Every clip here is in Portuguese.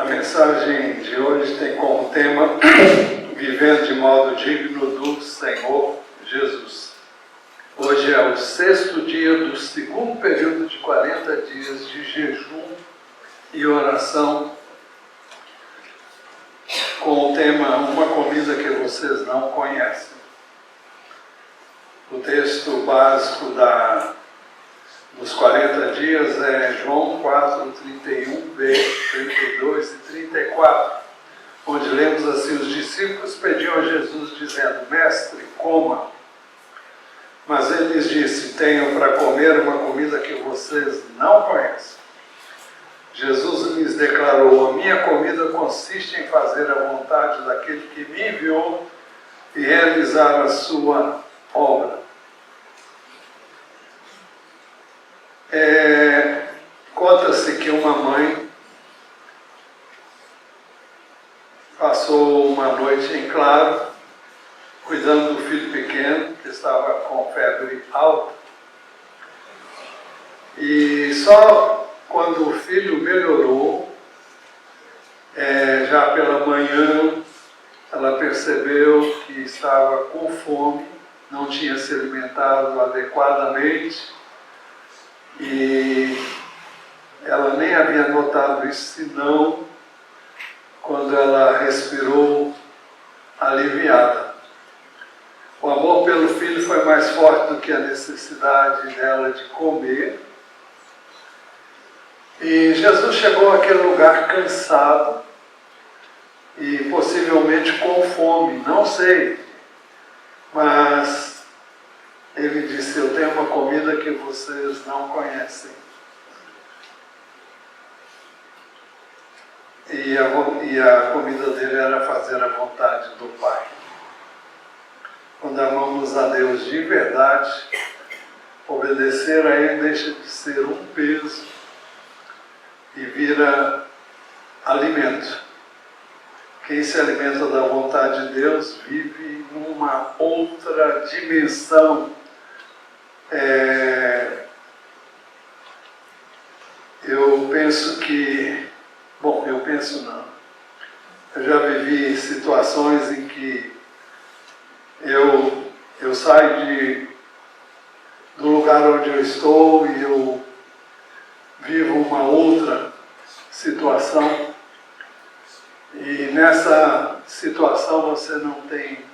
A mensagem de hoje tem como tema Vivendo de modo digno do Senhor Jesus. Hoje é o 6º dia do segundo período de 40 dias de jejum e oração, com o tema Uma Comida que Vocês Não Conhecem. O texto básico dos 40 dias é João 4, 31b, 32 e 34, onde lemos assim: os discípulos pediam a Jesus dizendo: Mestre, coma. Mas ele lhes disse: tenho para comer uma comida que vocês não conhecem. Jesus lhes declarou: a minha comida consiste em fazer a vontade daquele que me enviou e realizar a sua obra. Conta-se que uma mãe passou uma noite em claro, cuidando do filho pequeno, que estava com febre alta. E só quando o filho melhorou, já pela manhã, ela percebeu que estava com fome, não tinha se alimentado adequadamente, e ela nem havia notado isso, senão quando ela respirou aliviada. O amor pelo filho foi mais forte do que a necessidade dela de comer. E Jesus chegou àquele lugar cansado e possivelmente com fome, não sei, mas ele disse: eu tenho uma comida que vocês não conhecem. E a comida dele era fazer a vontade do Pai. Quando amamos a Deus de verdade, obedecer a Ele deixa de ser um peso e vira alimento. Quem se alimenta da vontade de Deus vive numa outra dimensão. Eu já vivi situações em que eu saio do lugar onde eu estou e eu vivo uma outra situação. E nessa situação você não tem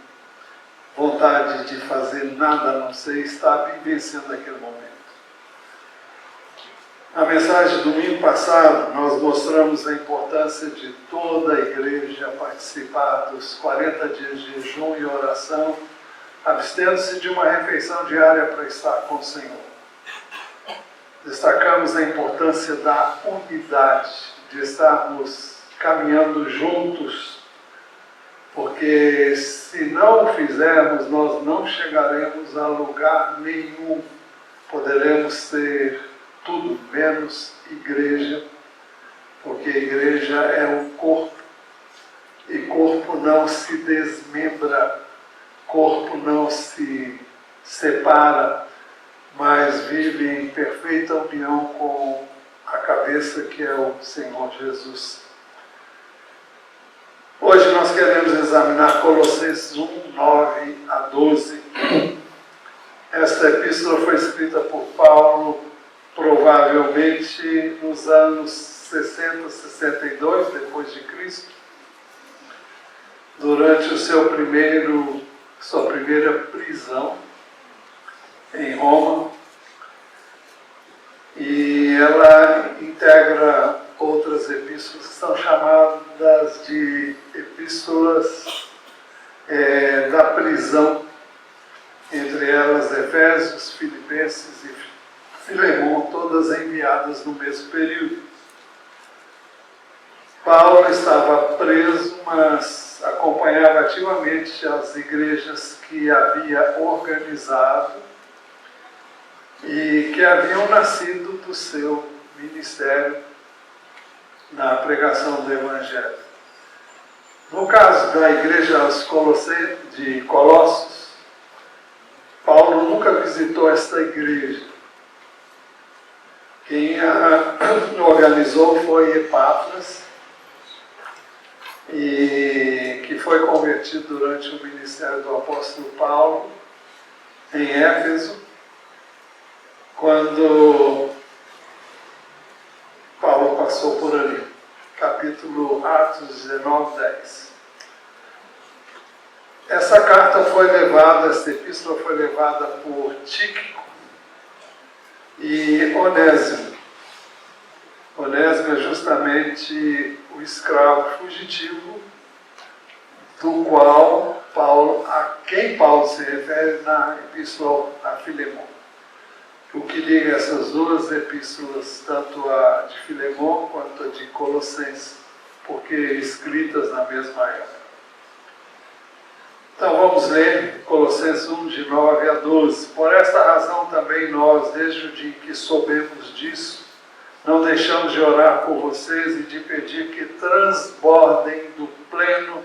vontade de fazer nada a não ser estar vivenciando aquele momento. Na mensagem do domingo passado, nós mostramos a importância de toda a igreja participar dos 40 dias de jejum e oração, abstendo-se de uma refeição diária para estar com o Senhor. Destacamos a importância da unidade, de estarmos caminhando juntos, porque se não o fizermos, nós não chegaremos a lugar nenhum. Poderemos ser tudo menos igreja, porque a igreja é um corpo, e corpo não se desmembra, corpo não se separa, mas vive em perfeita união com a cabeça, que é o Senhor Jesus. Hoje nós queremos examinar Colossenses 1, 9 a 12. Esta epístola foi escrita por Paulo, provavelmente nos anos 60, 62 depois de Cristo, durante sua primeira prisão em Roma, e ela integra outras epístolas que são chamadas de epístolas da prisão, entre elas Efésios, Filipenses e Filemão, todas enviadas no mesmo período. Paulo estava preso, mas acompanhava ativamente as igrejas que havia organizado e que haviam nascido do seu ministério na pregação do Evangelho. No caso da igreja de Colossos, Paulo nunca visitou esta igreja. Quem a organizou foi Epáfras, e que foi convertido durante o ministério do apóstolo Paulo em Éfeso, quando Paulo passou por ali. Capítulo Atos 19, 10. Essa carta foi levada, essa epístola foi levada por Tíquico e Onésimo. Onésimo é justamente o escravo fugitivo do qual a quem Paulo se refere na epístola a Filemon. O que liga essas duas epístolas, tanto a de Filemon quanto a de Colossenses, porque escritas na mesma época. Então vamos ler Colossenses 1, de 9 a 12. Por esta razão também nós, desde o dia que soubemos disso, não deixamos de orar por vocês e de pedir que transbordem do pleno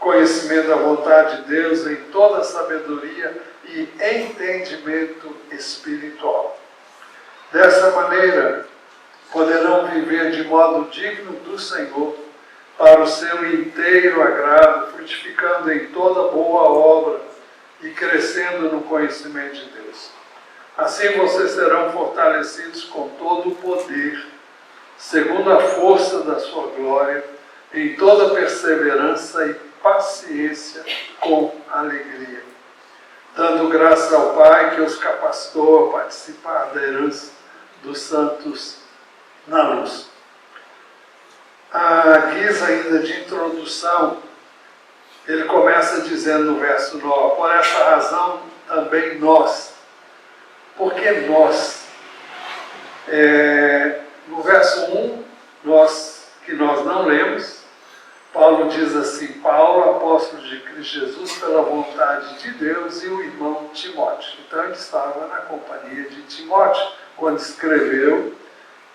conhecimento da vontade de Deus em toda sabedoria e entendimento espiritual. Dessa maneira, poderão viver de modo digno do Senhor, para o seu inteiro agrado, frutificando em toda boa obra e crescendo no conhecimento de Deus. Assim vocês serão fortalecidos com todo o poder, segundo a força da sua glória, em toda perseverança e paciência com alegria, dando graças ao Pai que os capacitou a participar da herança dos santos na luz. A guisa ainda de introdução, ele começa dizendo no verso 9, por essa razão também nós. Por que nós? No verso 1, nós não lemos, Paulo diz assim, Paulo, apóstolo de Cristo Jesus, pela vontade de Deus, e o irmão Timóteo. Então ele estava na companhia de Timóteo, quando escreveu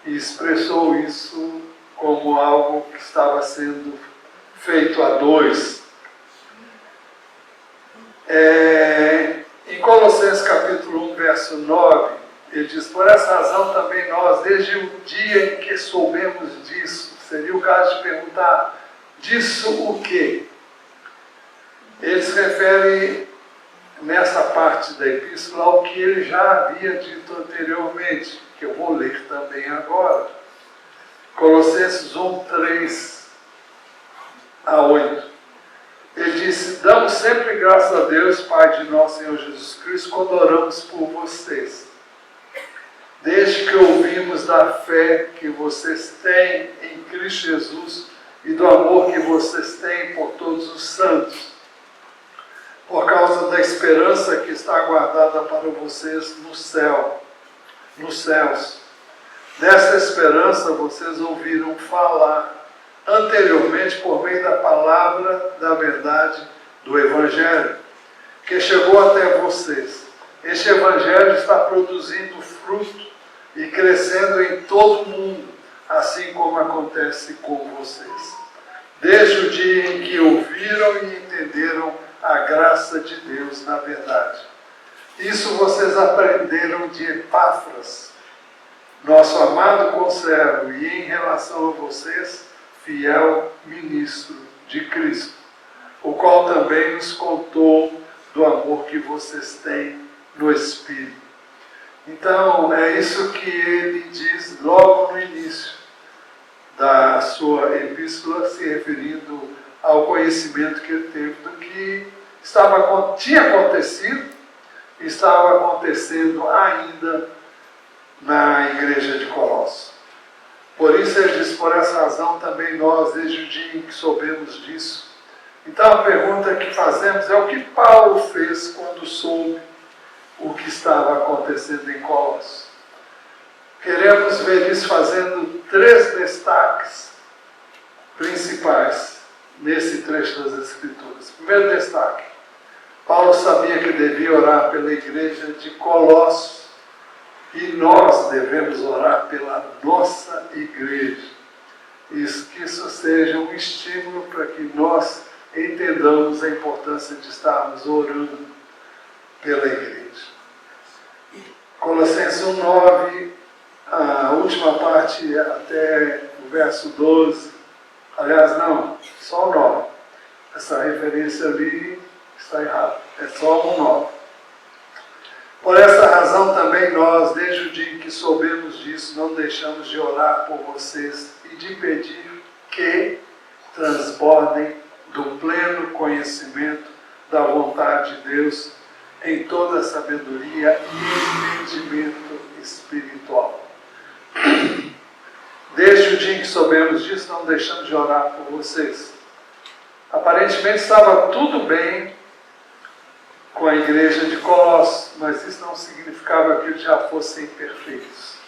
e expressou isso como algo que estava sendo feito a dois. Em Colossenses capítulo 1, verso 9, ele diz, por essa razão também nós, desde o dia em que soubemos disso, seria o caso de perguntar, disso o quê? Ele se refere, nessa parte da epístola, ao que ele já havia dito anteriormente, que eu vou ler também agora. Colossenses 1, 3 a 8. Ele disse, damos sempre graças a Deus, Pai de nosso Senhor Jesus Cristo, quando oramos por vocês. Desde que ouvimos da fé que vocês têm em Cristo Jesus e do amor que vocês têm por todos os santos, por causa da esperança que está guardada para vocês no céu, nos céus. Dessa esperança vocês ouviram falar anteriormente por meio da palavra da verdade do Evangelho, que chegou até vocês. Este Evangelho está produzindo fruto e crescendo em todo o mundo, assim como acontece com vocês. Desde o dia em que ouviram e entenderam a graça de Deus na verdade. Isso vocês aprenderam de Epáfras, nosso amado conservo, e em relação a vocês, fiel ministro de Cristo, o qual também nos contou do amor que vocês têm no Espírito. Então, é isso que ele diz logo no início da sua epístola, se referindo ao conhecimento que ele teve do que tinha acontecido e estava acontecendo ainda na igreja de Colossos. Por isso ele diz, por essa razão também nós, desde o dia em que soubemos disso. Então a pergunta que fazemos é o que Paulo fez quando soube o que estava acontecendo em Colossos. Queremos ver isso fazendo 3 destaques principais nesse trecho das Escrituras. Primeiro destaque, Paulo sabia que devia orar pela igreja de Colossos e nós devemos orar pela nossa igreja. Que isso seja um estímulo para que nós entendamos a importância de estarmos orando pela igreja. Colossenses 1:9, a última parte até o verso 12, Aliás, não, só o 9. Essa referência ali está errada. É só o 9. Por essa razão também nós, desde o dia em que soubemos disso, não deixamos de orar por vocês e de pedir que transbordem do pleno conhecimento da vontade de Deus em toda a sabedoria e entendimento espiritual. Desde o dia em que soubemos disso, não deixamos de orar por vocês. Aparentemente estava tudo bem com a igreja de Colossos, mas isso não significava que eles já fossem perfeitos.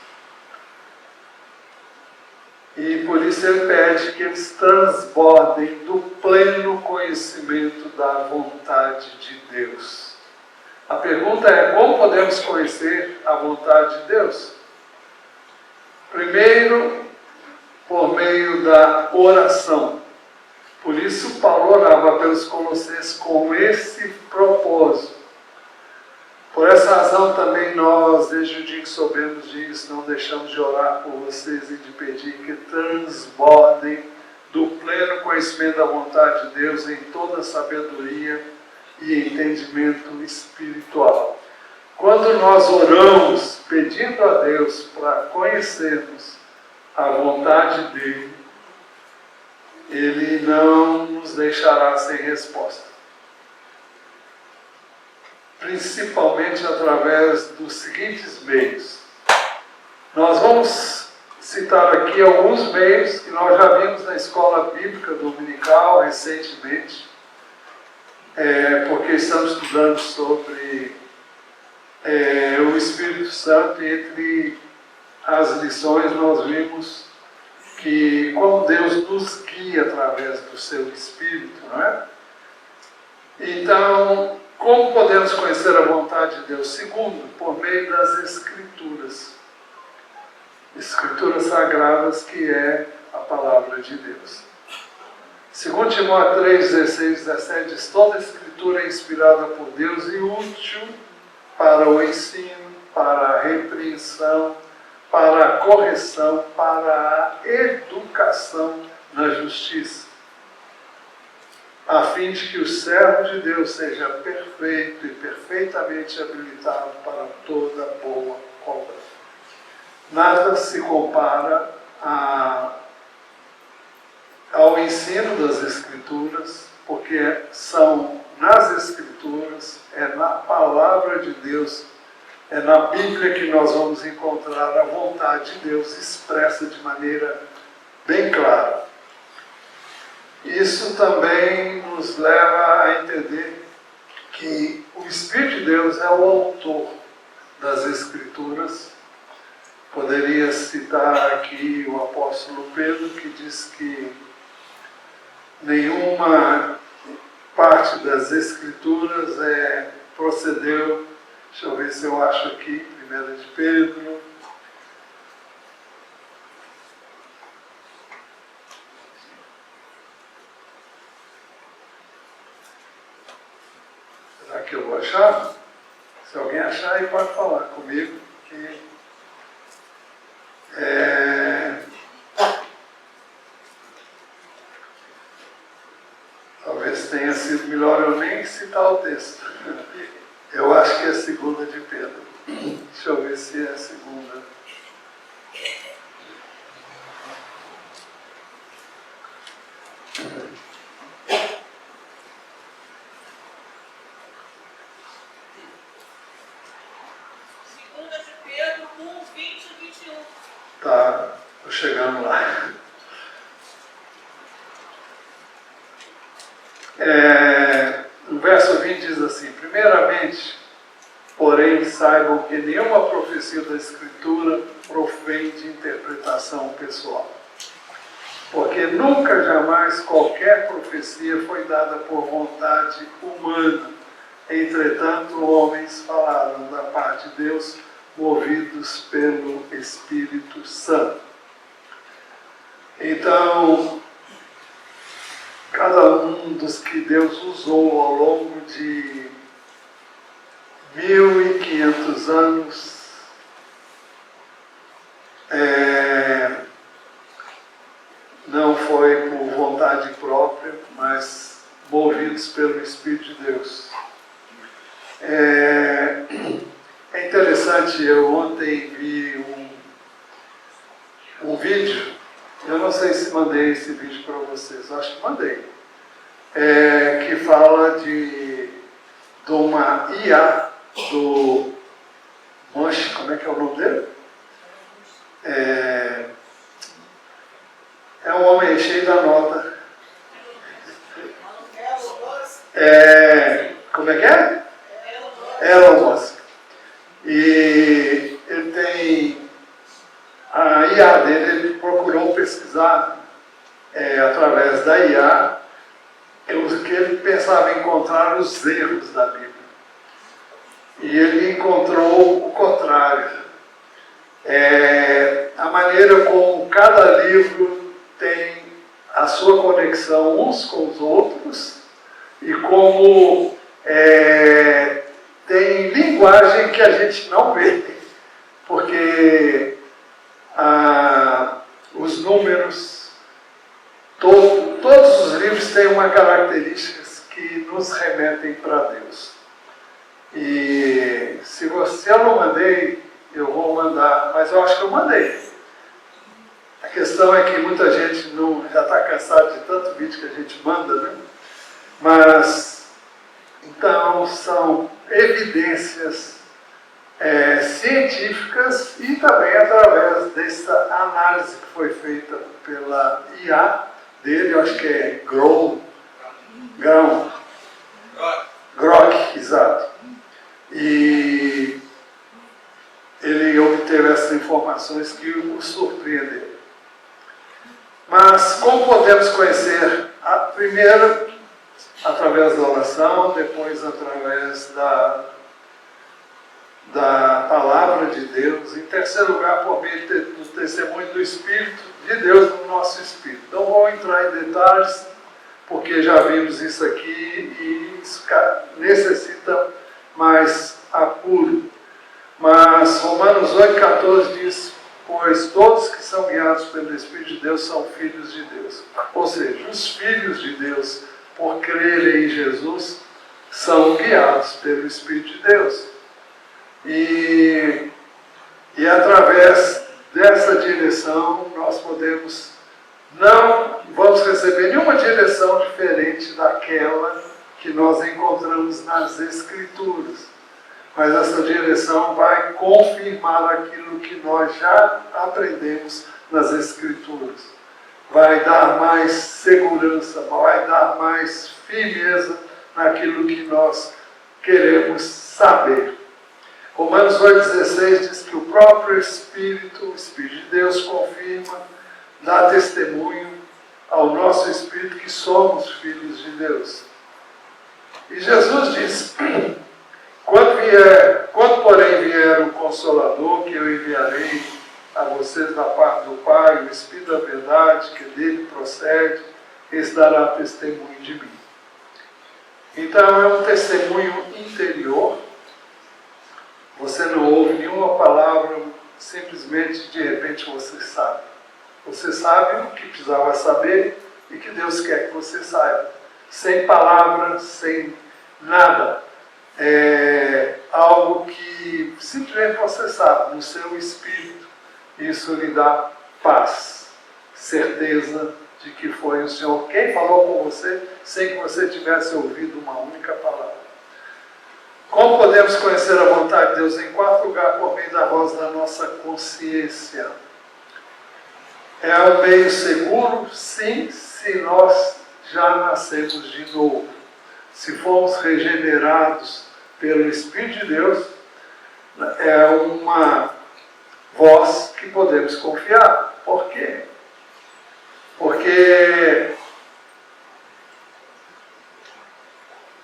E por isso ele pede que eles transbordem do pleno conhecimento da vontade de Deus. A pergunta é: como podemos conhecer a vontade de Deus? Primeiro, por meio da oração. Por isso Paulo orava pelos colossenses com esse propósito. Por essa razão também nós, desde o dia que soubemos disso, não deixamos de orar por vocês e de pedir que transbordem do pleno conhecimento da vontade de Deus em toda sabedoria e entendimento espiritual. Quando nós oramos pedindo a Deus para conhecermos a vontade dele, Ele não nos deixará sem resposta. Principalmente através dos seguintes meios. Nós vamos citar aqui alguns meios que nós já vimos na escola bíblica dominical recentemente, porque estamos estudando sobre o Espírito Santo, e entre as lições nós vimos que como Deus nos guia através do seu Espírito, não é? Então, como podemos conhecer a vontade de Deus? Segundo, por meio das Escrituras. Escrituras sagradas, que é a palavra de Deus. Segundo Timóteo 3, 16, 17, diz: toda Escritura é inspirada por Deus e útil para o ensino, para a repreensão, para a correção, para a educação na justiça, a fim de que o servo de Deus seja perfeito e perfeitamente habilitado para toda boa obra. Nada se compara ao ensino das Escrituras, porque são nas Escrituras, é na palavra de Deus, é na Bíblia que nós vamos encontrar a vontade de Deus expressa de maneira bem clara. Isso também nos leva a entender que o Espírito de Deus é o autor das Escrituras. Poderia citar aqui o apóstolo Pedro, que diz que nenhuma parte das Escrituras procedeu. Deixa eu ver se eu acho aqui, 1 de Pedro. Será que eu vou achar? Se alguém achar, aí pode falar comigo. Que talvez tenha sido melhor eu nem citar o texto. Eu acho que é 2 de Pedro. Deixa eu ver se é a segunda. Segunda de Pedro 1, 20 e 21. Tá, estou chegando lá. O verso 20 diz assim: primeiramente, porém, saibam que nenhuma profecia da Escritura provém de interpretação pessoal. Porque nunca, jamais, qualquer profecia foi dada por vontade humana. Entretanto, homens falaram da parte de Deus, movidos pelo Espírito Santo. Então, cada um dos que Deus usou ao longo de 1500 anos não foi por movidos pelo Espírito de Deus. É interessante, eu ontem vi um vídeo, eu não sei se mandei esse vídeo para vocês, acho que mandei, que fala de uma IA do Musk, como é que é o nome dele? É um homem cheio da nota. Como é que é? Elon Musk. E ele tem a IA dele, ele procurou pesquisar através da IA o que ele pensava encontrar os erros da Bíblia. E ele encontrou o contrário. A maneira como cada livro tem a sua conexão uns com os outros e como tem linguagem que a gente não vê, porque os números, todos os livros têm uma característica que nos remetem para Deus. E se eu não mandei, eu vou mandar, mas eu acho que eu mandei. A questão é que muita gente já está cansada de tanto vídeo que a gente manda, né? Mas, então, são evidências científicas e também através dessa análise que foi feita pela IA dele, eu acho que é Grok, exato. E ele obteve essas informações que o surpreenderam. Mas como podemos conhecer? Primeiro, através da oração, depois através da palavra de Deus, em terceiro lugar, por meio do testemunho do Espírito de Deus no nosso Espírito. Não vou entrar em detalhes, porque já vimos isso aqui e isso necessita mais apuro. Mas Romanos 8,14 diz: pois todos que são guiados pelo Espírito de Deus são filhos de Deus. Ou seja, os filhos de Deus, por crerem em Jesus, são guiados pelo Espírito de Deus. E através dessa direção, nós não vamos receber nenhuma direção diferente daquela que nós encontramos nas Escrituras. Mas essa direção vai confirmar aquilo que nós já aprendemos nas Escrituras. Vai dar mais segurança, vai dar mais firmeza naquilo que nós queremos saber. Romanos 8,16 diz que o próprio Espírito, o Espírito de Deus, confirma, dá testemunho ao nosso Espírito que somos filhos de Deus. E Jesus diz: quando porém vier o Consolador, que eu enviarei a vocês da parte do Pai, o Espírito da verdade, que dele procede, esse dará testemunho de mim. Então é um testemunho interior. Você não ouve nenhuma palavra, simplesmente de repente você sabe. Você sabe o que precisava saber e que Deus quer que você saiba. Sem palavras, sem nada. É algo que simplesmente você sabe, no seu espírito. Isso lhe dá paz, certeza de que foi o Senhor quem falou com você, sem que você tivesse ouvido uma única palavra. Como podemos conhecer a vontade de Deus? Em quarto lugar, por meio da voz da nossa consciência. É um meio seguro, sim, se nós já nascemos de novo. Se fomos regenerados pelo Espírito de Deus, é uma voz que podemos confiar. Por quê? Porque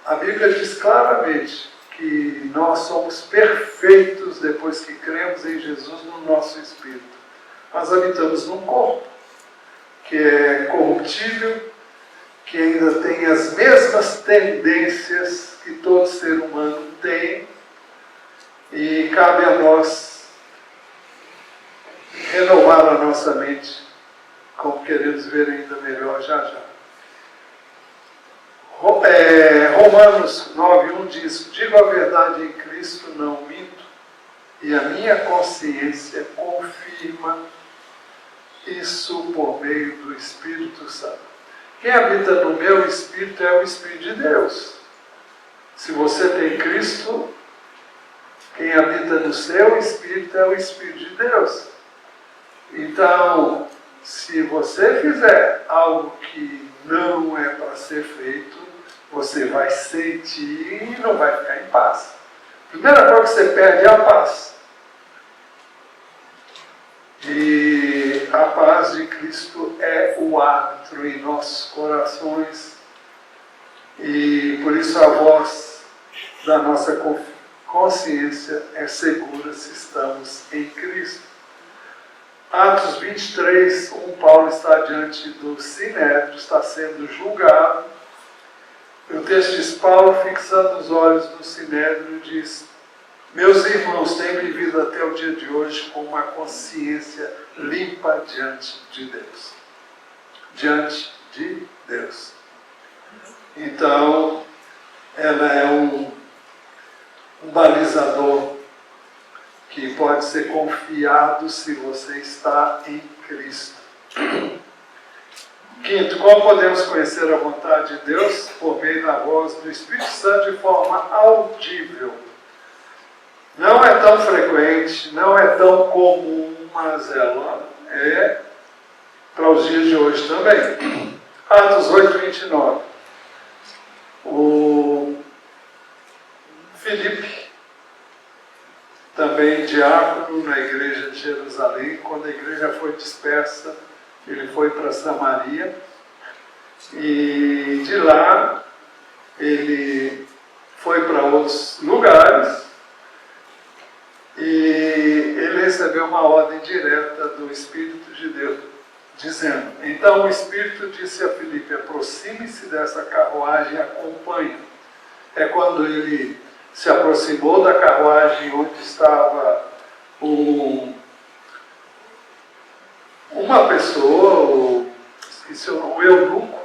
a Bíblia diz claramente que nós somos perfeitos depois que cremos em Jesus no nosso espírito. Nós habitamos num corpo que é corruptível, que ainda tem as mesmas tendências que todo ser humano tem, e cabe a nós renovar a nossa mente, como queremos ver ainda melhor já já. Romanos 9:1 diz: digo a verdade em Cristo, não minto, e a minha consciência confirma isso por meio do Espírito Santo. Quem habita no meu Espírito é o Espírito de Deus. Se você tem Cristo, quem habita no seu Espírito é o Espírito de Deus. Então, se você fizer algo que não é para ser feito, você vai sentir e não vai ficar em paz. Primeira coisa que você perde é a paz. E a paz de Cristo é o árbitro em nossos corações. E por isso a voz da nossa consciência é segura se estamos em Cristo. Atos 23, Paulo está diante do Sinédrio, está sendo julgado. E o texto diz: Paulo, fixando os olhos no Sinédrio, diz: meus irmãos têm vivido até o dia de hoje com uma consciência limpa diante de Deus. Diante de Deus. Então, ela é um balizador que pode ser confiado se você está em Cristo. Quinto, como podemos conhecer a vontade de Deus? Por meio da voz do Espírito Santo de forma audível. Não é tão frequente, não é tão comum, mas ela é para os dias de hoje também. Atos 8:29. O Filipe, também diácono na igreja de Jerusalém, quando a igreja foi dispersa, ele foi para Samaria e de lá ele foi para outros lugares e ele recebeu uma ordem direta do Espírito de Deus, dizendo: então o Espírito disse a Filipe: aproxime-se dessa carruagem e acompanhe. É quando ele se aproximou da carruagem onde estava uma pessoa, esqueci o nome, o eunuco.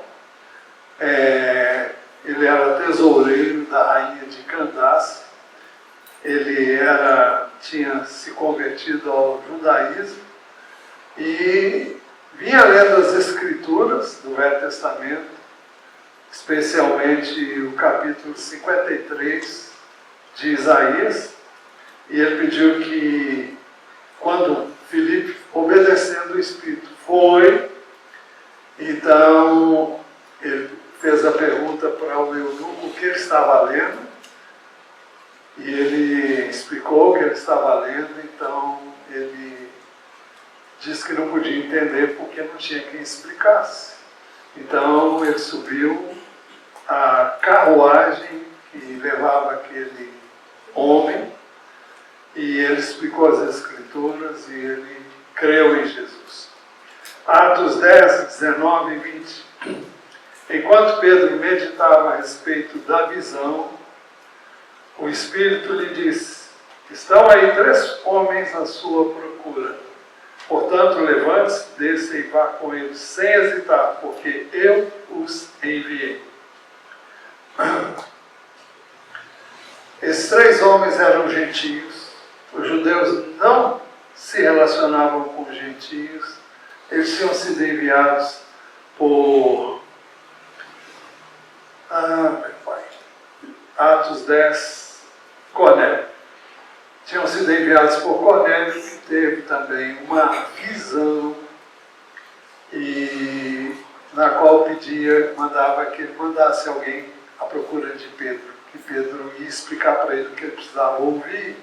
Ele era tesoureiro da rainha de Candace. Ele tinha se convertido ao judaísmo e vinha lendo as Escrituras do Velho Testamento, especialmente o capítulo 53 de Isaías, e ele pediu que, quando Filipe, obedecendo o Espírito, foi, então ele fez a pergunta para o eunuco o que ele estava lendo, e ele explicou o que ele estava lendo. Então ele disse que não podia entender porque não tinha quem explicasse. Então ele subiu a carruagem que levava aquele homem e ele explicou as Escrituras e ele creu em Jesus. Atos 10, 19 e 20. Enquanto Pedro meditava a respeito da visão, o Espírito lhe disse: estão aí 3 homens à sua procura. Portanto, levante-se, desça e vá com eles sem hesitar, porque eu os enviei. Esses 3 homens eram gentios. Os judeus não se relacionavam com os gentios. Eles tinham sido enviados por Atos 10, Cornélio. Tinham sido enviados por Cornélio, que teve também uma visão, e na qual mandava que ele mandasse alguém à procura de Pedro, que Pedro ia explicar para ele o que ele precisava ouvir.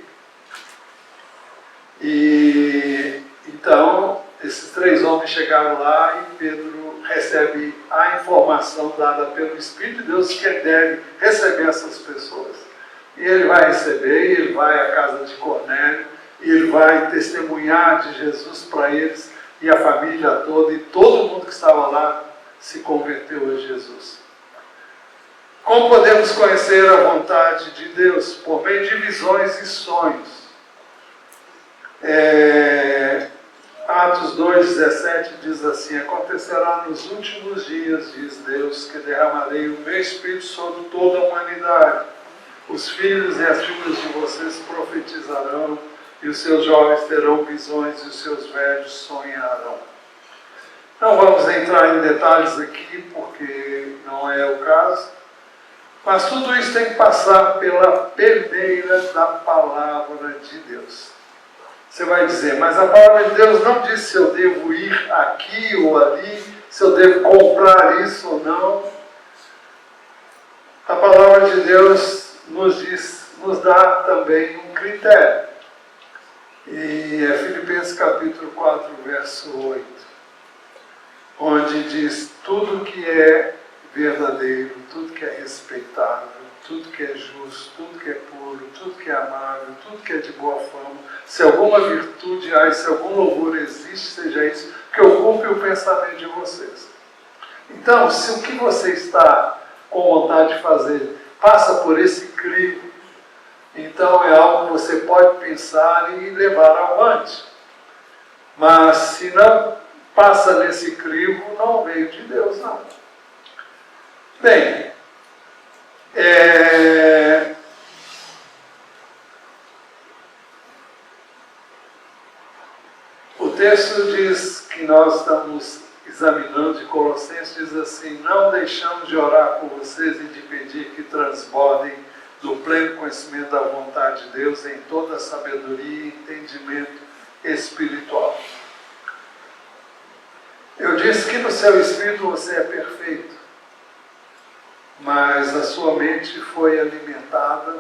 E então esses 3 homens chegaram lá e Pedro recebe a informação dada pelo Espírito de Deus que ele deve receber essas pessoas. E ele vai receber, e ele vai à casa de Cornélio, e ele vai testemunhar de Jesus para eles, e a família toda, e todo mundo que estava lá se converteu a Jesus. Como podemos conhecer a vontade de Deus? Por meio de visões e sonhos. Atos 2,17 diz assim: acontecerá nos últimos dias, diz Deus, que derramarei o meu Espírito sobre toda a humanidade. Os filhos e as filhas de vocês profetizarão, e os seus jovens terão visões, e os seus velhos sonharão. Não vamos entrar em detalhes aqui, porque não é o caso, mas tudo isso tem que passar pela peneira da palavra de Deus. Você vai dizer, mas a palavra de Deus não diz se eu devo ir aqui ou ali, se eu devo comprar isso ou não. A palavra de Deus nos dá também um critério. E é Filipenses capítulo 4, verso 8, onde diz: tudo que é verdadeiro, tudo que é respeitável, tudo que é justo, tudo que é puro, tudo que é amável, tudo que é de boa fama, se alguma virtude há e se algum louvor existe, seja isso que ocupe o pensamento de vocês. Então, se o que você está com vontade de fazer passa por esse crivo, então é algo que você pode pensar e levar avante. Mas se não passa nesse crivo, não veio de Deus, não. Bem, o texto diz que nós estamos examinando de Colossenses, diz assim: não deixamos de orar por vocês e de pedir que transbordem do pleno conhecimento da vontade de Deus em toda a sabedoria e entendimento espiritual. Eu disse que no seu espírito você é perfeito, mas a sua mente foi alimentada,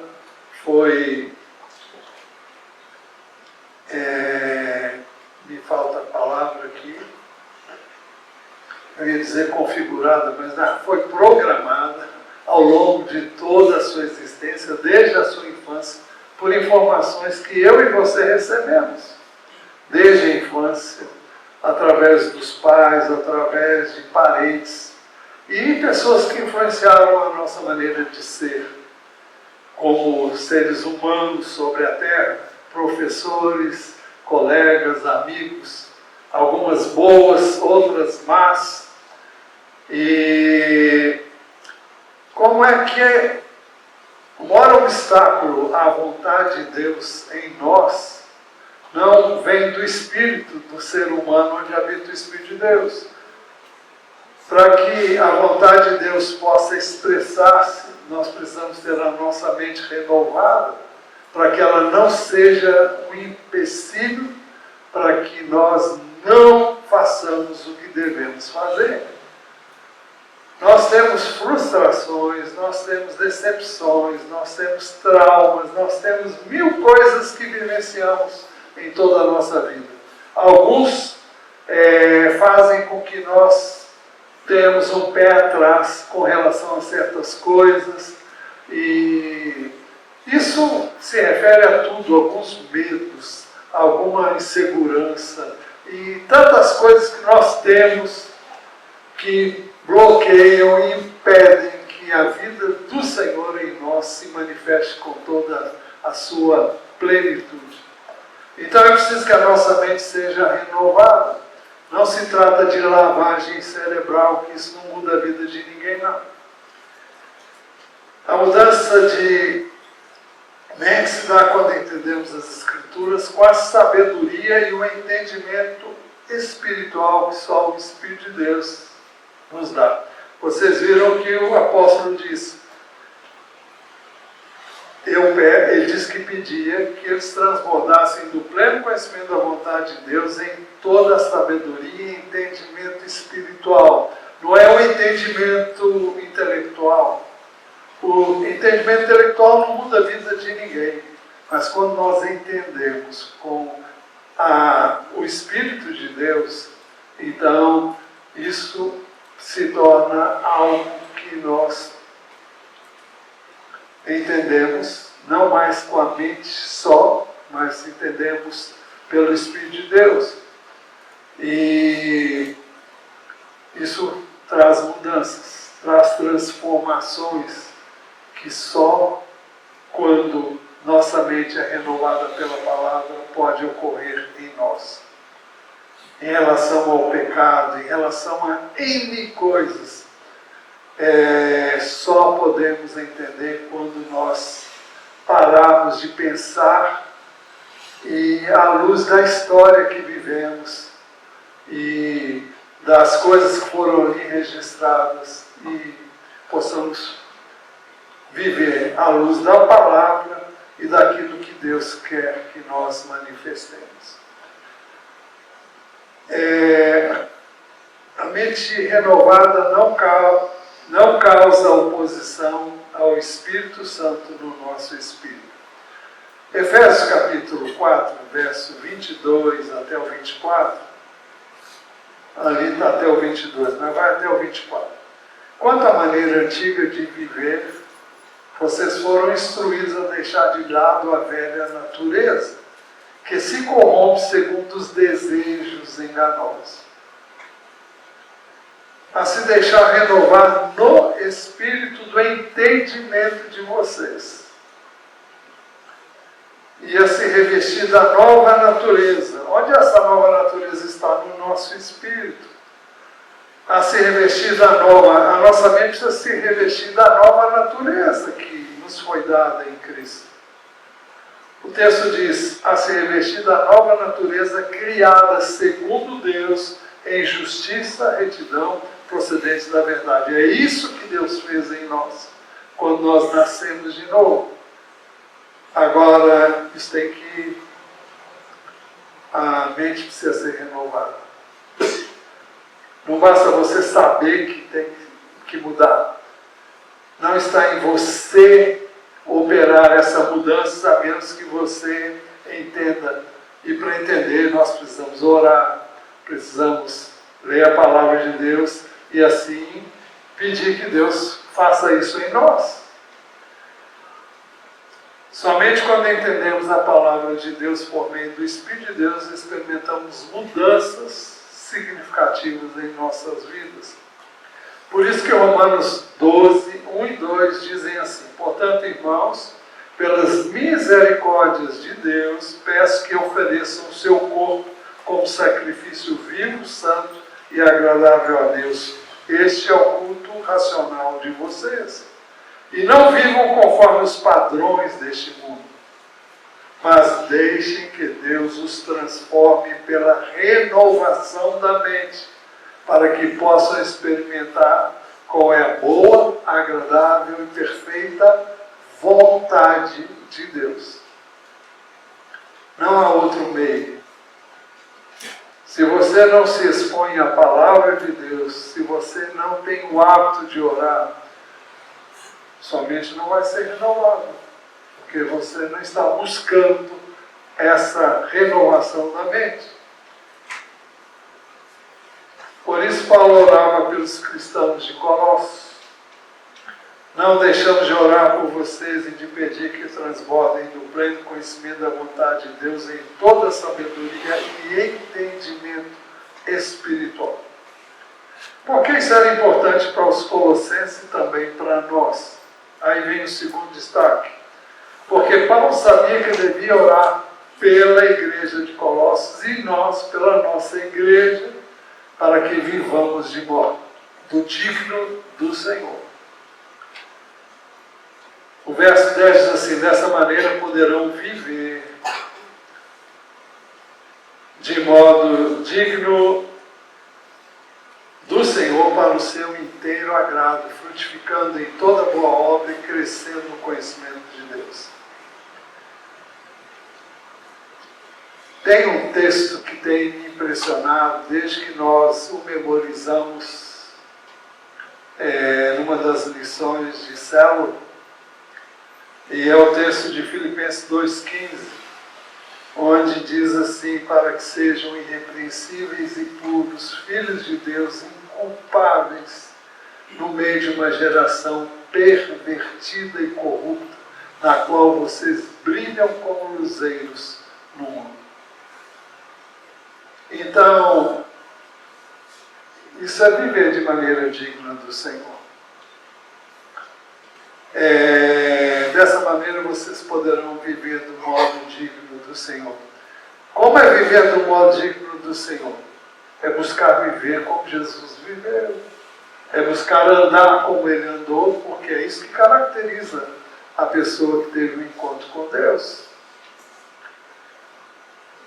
me falta a palavra aqui, eu ia dizer configurada, mas não, foi programada ao longo de toda a sua existência, desde a sua infância, por informações que eu e você recebemos, desde a infância, através dos pais, através de parentes, e pessoas que influenciaram a nossa maneira de ser, como seres humanos sobre a Terra, professores, colegas, amigos, algumas boas, outras más. E como é que o maior obstáculo à vontade de Deus em nós não vem do espírito do ser humano onde habita o Espírito de Deus? Para que a vontade de Deus possa expressar-se, nós precisamos ter a nossa mente renovada, para que ela não seja um empecilho, para que nós não façamos o que devemos fazer. Nós temos frustrações, nós temos decepções, nós temos traumas, nós temos mil coisas que vivenciamos em toda a nossa vida. Alguns fazem com que nós temos um pé atrás com relação a certas coisas, e isso se refere a tudo, alguns medos, alguma insegurança e tantas coisas que nós temos que bloqueiam e impedem que a vida do Senhor em nós se manifeste com toda a sua plenitude. Então é preciso que a nossa mente seja renovada. Não se trata de lavagem cerebral, que isso não muda a vida de ninguém, não. A mudança de mente se dá quando entendemos as Escrituras com a sabedoria e o entendimento espiritual que só o Espírito de Deus nos dá. Vocês viram que o apóstolo disse, ele disse que pedia que eles transbordassem do pleno conhecimento da vontade de Deus em toda a sabedoria e entendimento espiritual. Não é o entendimento intelectual. O entendimento intelectual não muda a vida de ninguém, mas quando nós entendemos com o Espírito de Deus, então isso se torna algo que nós entendemos, não mais com a mente só, mas entendemos pelo Espírito de Deus. E isso traz mudanças, traz transformações, que só quando nossa mente é renovada pela palavra pode ocorrer em nós. em relação ao pecado, em relação a N coisas, só podemos entender quando nós pararmos de pensar e, à luz da história que vivemos e das coisas que foram ali registradas, e possamos viver à luz da palavra e daquilo que Deus quer que nós manifestemos. A mente renovada não causa oposição ao Espírito Santo no nosso espírito. Efésios capítulo 4, verso 22 até o 24, ali está até o 22, mas vai até o 24. Quanto à maneira antiga de viver, vocês foram instruídos a deixar de lado a velha natureza, que se corrompe segundo os desejos enganosos, a se deixar renovar no espírito do entendimento de vocês, e a se revestir da nova natureza. Onde essa nova natureza está? No nosso espírito. A se revestir da nova, a nossa mente precisa se revestir da nova natureza que nos foi dada em Cristo. O texto diz, a se revestir da nova natureza criada segundo Deus, em justiça, retidão, procedente da verdade. É isso que Deus fez em nós, quando nós nascemos de novo. Agora, isso tem que... a mente precisa ser renovada. Não basta você saber que tem que mudar. Não está em você operar essa mudança, a menos que você entenda. E para entender, nós precisamos orar, precisamos ler a palavra de Deus e assim pedir que Deus faça isso em nós. Somente quando entendemos a palavra de Deus por meio do Espírito de Deus, experimentamos mudanças significativas em nossas vidas. Por isso que Romanos 12, 1 e 2 dizem assim: portanto, irmãos, pelas misericórdias de Deus, peço que ofereçam o seu corpo como sacrifício vivo, santo e agradável a Deus. Este é o culto racional de vocês. E não vivam conforme os padrões deste mundo, mas deixem que Deus os transforme pela renovação da mente, para que possam experimentar qual é a boa, agradável e perfeita vontade de Deus. Não há outro meio. Se você não se expõe à palavra de Deus, se você não tem o hábito de orar, sua mente não vai ser renovada, porque você não está buscando essa renovação da mente. Por isso Paulo orava pelos cristãos de Colossos. Não deixamos de orar por vocês e de pedir que transbordem do pleno conhecimento da vontade de Deus em toda sabedoria e entendimento espiritual. Por que isso era importante para os colossenses e também para nós? Aí vem o segundo destaque. Porque Paulo sabia que devia orar pela igreja de Colossos e nós, pela nossa igreja, para que vivamos de modo digno do Senhor. O verso 10 diz assim: dessa maneira poderão viver de modo digno do Senhor para o seu inteiro agrado, frutificando em toda boa obra e crescendo no conhecimento de Deus. Tem um texto que tem me impressionado desde que nós o memorizamos numa das lições de célula, e é o texto de Filipenses 2,15, onde diz assim: para que sejam irrepreensíveis e puros, filhos de Deus inculpáveis, no meio de uma geração pervertida e corrupta, na qual vocês brilham como luzeiros no mundo. Então, isso é viver de maneira digna do Senhor. Dessa maneira vocês poderão viver do modo digno do Senhor. Como é viver do modo digno do Senhor? é buscar viver como Jesus viveu, é buscar andar como Ele andou, porque é isso que caracteriza a pessoa que teve um encontro com Deus.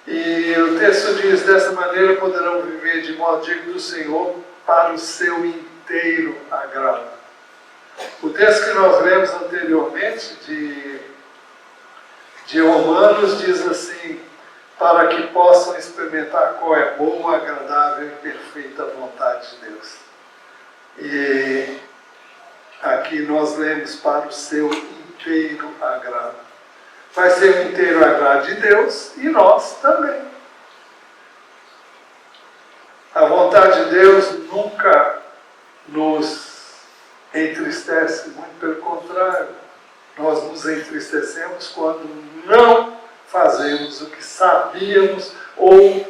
E o texto diz, dessa maneira poderão viver de modo digno do Senhor para o seu inteiro agrado. O texto que nós lemos anteriormente de Romanos diz assim, para que possam experimentar qual é a boa, agradável e perfeita vontade de Deus. E aqui nós lemos para o seu inteiro agrado. Vai ser o inteiro agrado de Deus e nós também. A vontade de Deus nunca nos entristece, muito pelo contrário. Nós nos entristecemos quando não fazemos o que sabíamos ou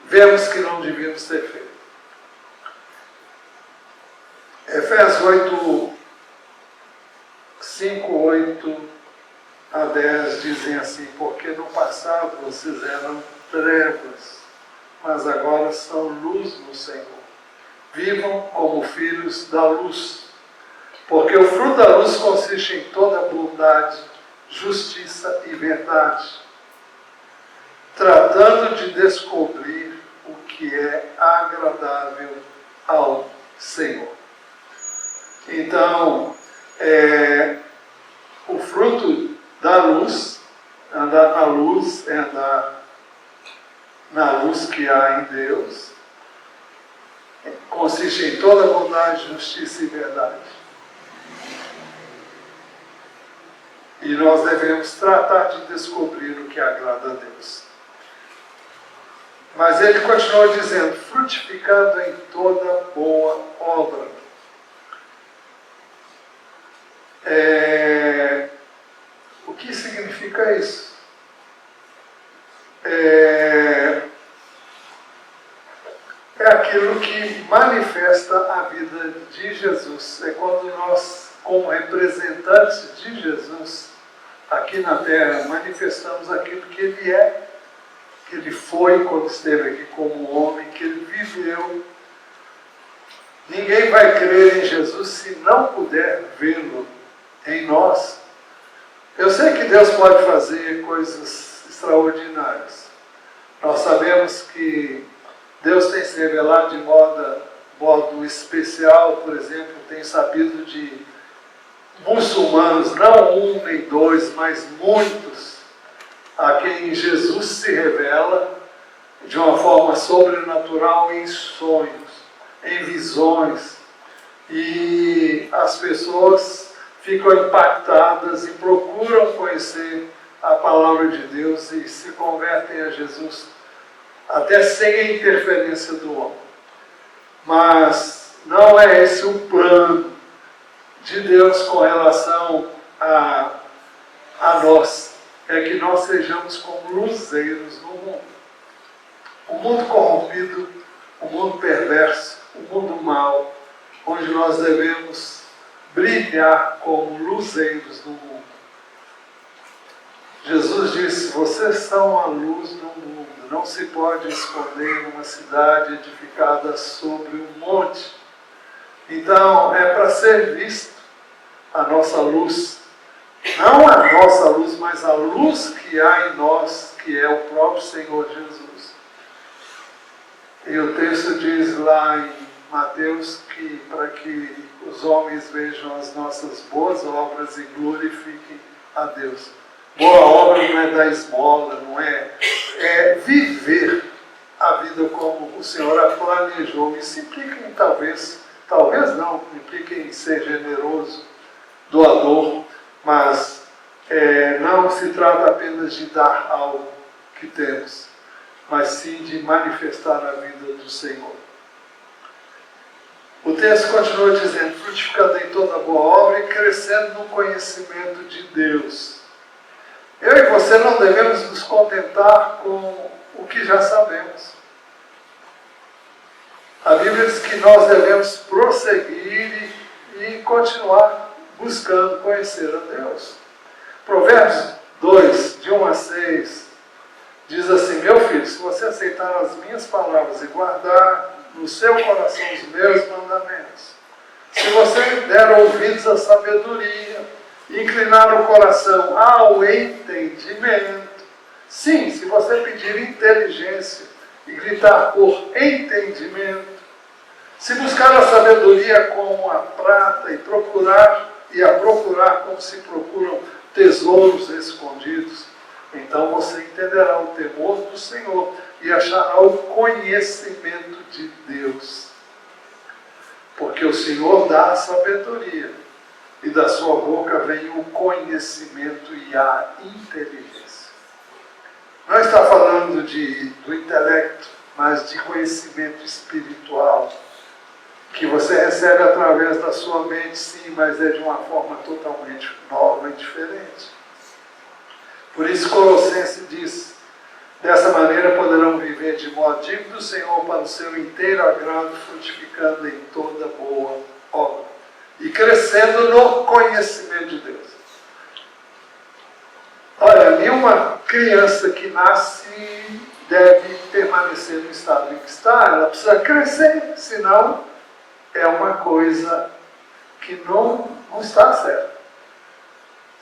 vemos que não devíamos ter feito. Efésios 8, 5, 8 a 10 dizem assim, porque no passado vocês eram trevas, mas agora são luz no Senhor. Vivam como filhos da luz, porque o fruto da luz consiste em toda bondade, justiça e verdade, tratando de descobrir o que é agradável ao Senhor. Então, o fruto da luz, andar na luz, é andar na luz que há em Deus, consiste em toda bondade, justiça e verdade. E nós devemos tratar de descobrir o que agrada a Deus. Mas ele continua dizendo, frutificando em toda boa obra. O que significa isso? É aquilo que manifesta a vida de Jesus. É quando nós, como representantes de Jesus, aqui na Terra, manifestamos aquilo que Ele é, que Ele foi quando esteve aqui como homem, que Ele viveu. Ninguém vai crer em Jesus se não puder vê-lo em nós. Eu sei que Deus pode fazer coisas extraordinárias. Nós sabemos que Deus tem se revelado de modo especial, por exemplo, tem sabido de muçulmanos, não um nem dois, mas muitos, a quem Jesus se revela de uma forma sobrenatural em sonhos, em visões, e as pessoas ficam impactadas e procuram conhecer a palavra de Deus e se convertem a Jesus, até sem a interferência do homem. Mas não é esse o plano de Deus com relação a nós. É que nós sejamos como luzeiros no mundo. O mundo corrompido, o mundo perverso, o mundo mau, onde nós devemos brilhar como luzeiros no mundo. Jesus disse, vocês são a luz do mundo, não se pode esconder uma cidade edificada sobre um monte. Então, é para ser visto a nossa luz, não a nossa luz, mas a luz que há em nós, que é o próprio Senhor Jesus. E o texto diz lá em Mateus que para que os homens vejam as nossas boas obras e glorifiquem a Deus. Boa obra não é dar esmola, não é viver a vida como o Senhor a planejou. Isso implica em talvez não, implica em ser generoso, doador, mas não se trata apenas de dar algo que temos, mas sim de manifestar a vida do Senhor. O texto continua dizendo, frutificando em toda boa obra e crescendo no conhecimento de Deus. Eu e você não devemos nos contentar com o que já sabemos. A Bíblia diz que nós devemos prosseguir e continuar buscando conhecer a Deus. Provérbios 2, de 1 a 6, Diz assim: meu filho, se você aceitar as minhas palavras e guardar no seu coração os meus mandamentos, se você der ouvidos à sabedoria, inclinar o coração ao entendimento, sim, se você pedir inteligência e gritar por entendimento, se buscar a sabedoria como a prata e a procurar como se procuram tesouros escondidos, então você entenderá o temor do Senhor e achará o conhecimento de Deus. Porque o Senhor dá a sabedoria e da sua boca vem o conhecimento e a inteligência. Não está falando do intelecto, mas de conhecimento espiritual, que você recebe através da sua mente, sim, mas é de uma forma totalmente nova e diferente. Por isso Colossenses diz: dessa maneira poderão viver de modo digno do Senhor para o seu inteiro agrado, frutificando em toda boa obra e crescendo no conhecimento de Deus. Olha, nenhuma criança que nasce deve permanecer no estado em que está, ela precisa crescer, senão é uma coisa que não está certa.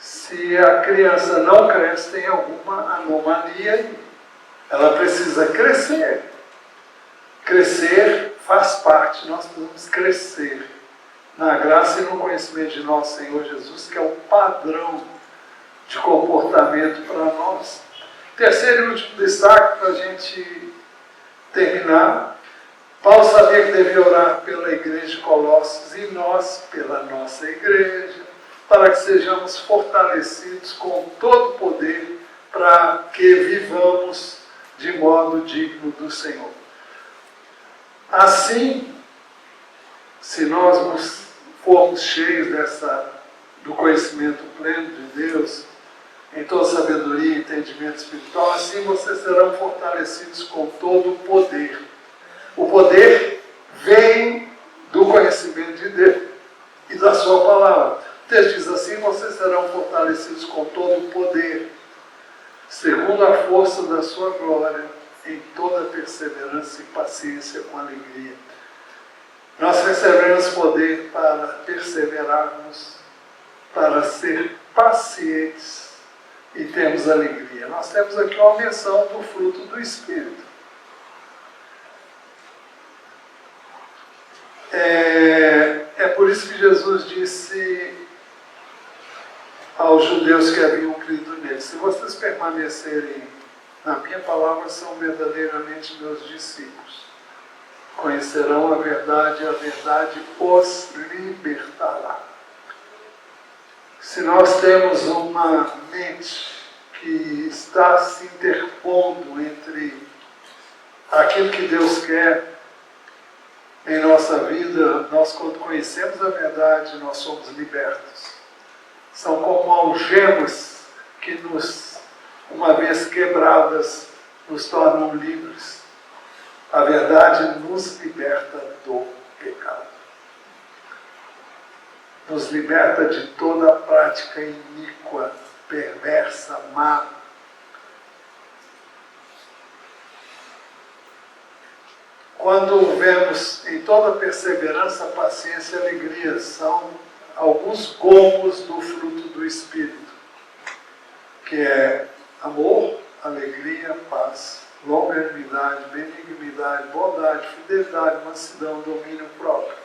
Se a criança não cresce, tem alguma anomalia aí. Ela precisa crescer. Crescer faz parte, nós precisamos crescer na graça e no conhecimento de nosso Senhor Jesus, que é o padrão de comportamento para nós. Terceiro e último destaque para a gente terminar. Paulo sabia que devia orar pela igreja de Colossos e nós pela nossa igreja, para que sejamos fortalecidos com todo o poder para que vivamos de modo digno do Senhor. Assim, se nós formos cheios do conhecimento pleno de Deus, em toda sabedoria e entendimento espiritual, assim vocês serão fortalecidos com todo o poder. O poder vem do conhecimento de Deus e da sua palavra. O texto diz assim: vocês serão fortalecidos com todo o poder, segundo a força da sua glória, em toda perseverança e paciência com alegria. Nós recebemos poder para perseverarmos, para ser pacientes e termos alegria. Nós temos aqui uma menção do fruto do Espírito. É por isso que Jesus disse aos judeus que haviam crido nele: se vocês permanecerem na minha palavra, são verdadeiramente meus discípulos. Conhecerão a verdade e a verdade os libertará. Se nós temos uma mente que está se interpondo entre aquilo que Deus quer em nossa vida, nós, quando conhecemos a verdade, nós somos libertos. São como algemas que uma vez quebradas, nos tornam livres. A verdade nos liberta do pecado. Nos liberta de toda prática iníqua, perversa, má. Quando vemos em toda perseverança, paciência e alegria, são alguns gomos do fruto do Espírito, que é amor, alegria, paz, longanimidade, benignidade, bondade, fidelidade, mansidão, domínio próprio.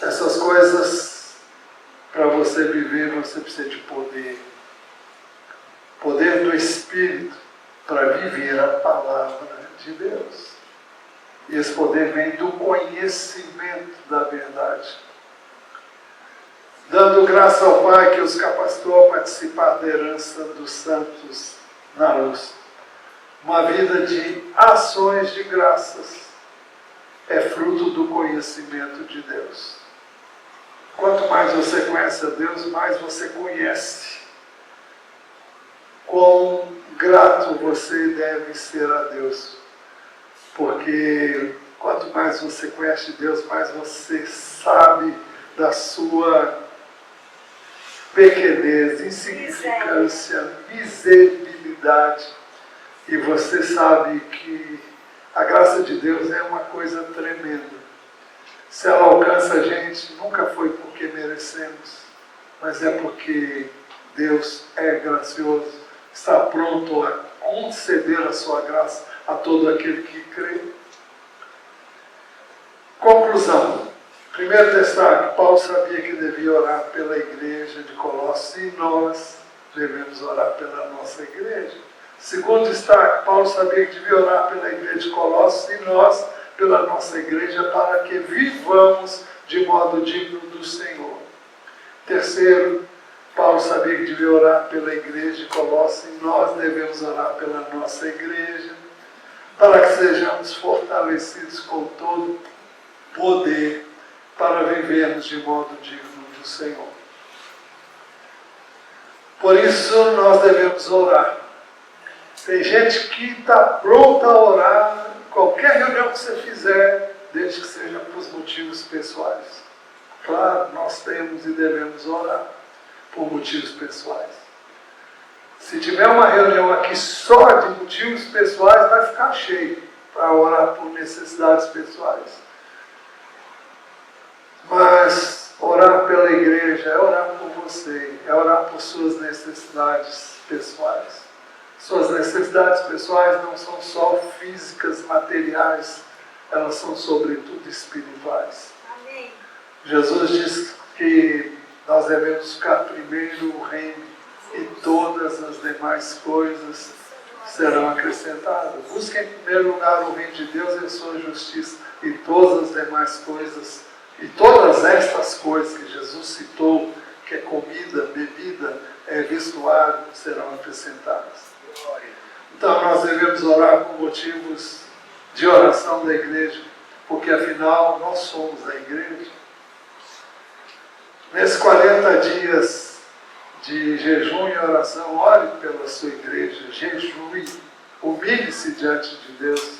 Essas coisas, para você viver, você precisa de poder. Poder do Espírito para viver a palavra de Deus. E esse poder vem do conhecimento da verdade. Dando graça ao Pai que os capacitou a participar da herança dos santos na luz. Uma vida de ações de graças é fruto do conhecimento de Deus. Quanto mais você conhece a Deus, mais você conhece quão grato você deve ser a Deus. Porque quanto mais você conhece Deus, mais você sabe da sua pequenez, insignificância, miserabilidade. unidade. E você sabe que a graça de Deus é uma coisa tremenda. Se ela alcança a gente, nunca foi porque merecemos, mas é porque Deus é gracioso, está pronto a conceder a sua graça a todo aquele que crê. Conclusão. Primeiro destaque, Paulo sabia que devia orar pela igreja de Colossos e nós devemos orar pela nossa igreja. Segundo destaque, Paulo sabia que devia orar pela igreja de Colossos e nós pela nossa igreja para que vivamos de modo digno do Senhor. Terceiro, Paulo sabia que devia orar pela igreja de Colossos e nós devemos orar pela nossa igreja para que sejamos fortalecidos com todo poder para vivermos de modo digno do Senhor. Por isso nós devemos orar. Tem gente que está pronta a orar qualquer reunião que você fizer, desde que seja por motivos pessoais. Claro, nós temos e devemos orar por motivos pessoais. Se tiver uma reunião aqui só de motivos pessoais, vai ficar cheio para orar por necessidades pessoais. Mas orar pela igreja é orar por você, é orar por suas necessidades pessoais. Suas necessidades pessoais não são só físicas, materiais, elas são sobretudo espirituais. Amém. Jesus diz que nós devemos buscar primeiro o reino e todas as demais coisas serão acrescentadas. Busque em primeiro lugar o reino de Deus e a sua justiça, e todas as demais coisas, e todas estas coisas que Jesus citou, que é comida, bebida, vestuário, serão acrescentadas. Então nós devemos orar por motivos de oração da igreja, porque afinal nós somos a igreja. Nesses 40 dias de jejum e oração, ore pela sua igreja, jejue, humilhe-se diante de Deus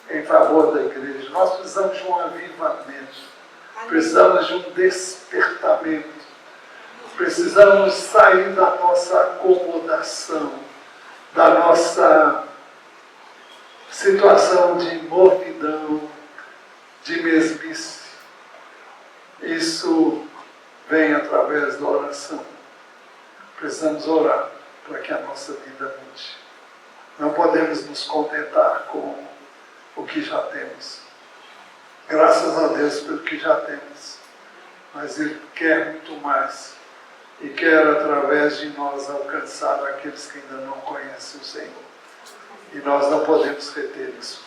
em favor da igreja. Nós precisamos de um avivamento, precisamos de um despertamento, precisamos sair da nossa acomodação, da nossa situação de mornidão, de mesmice. Isso vem através da oração. Precisamos orar para que a nossa vida mude. Não podemos nos contentar com o que já temos. Graças a Deus pelo que já temos. Mas Ele quer muito mais. E quer, através de nós, alcançar aqueles que ainda não conhecem o Senhor. E nós não podemos reter isso.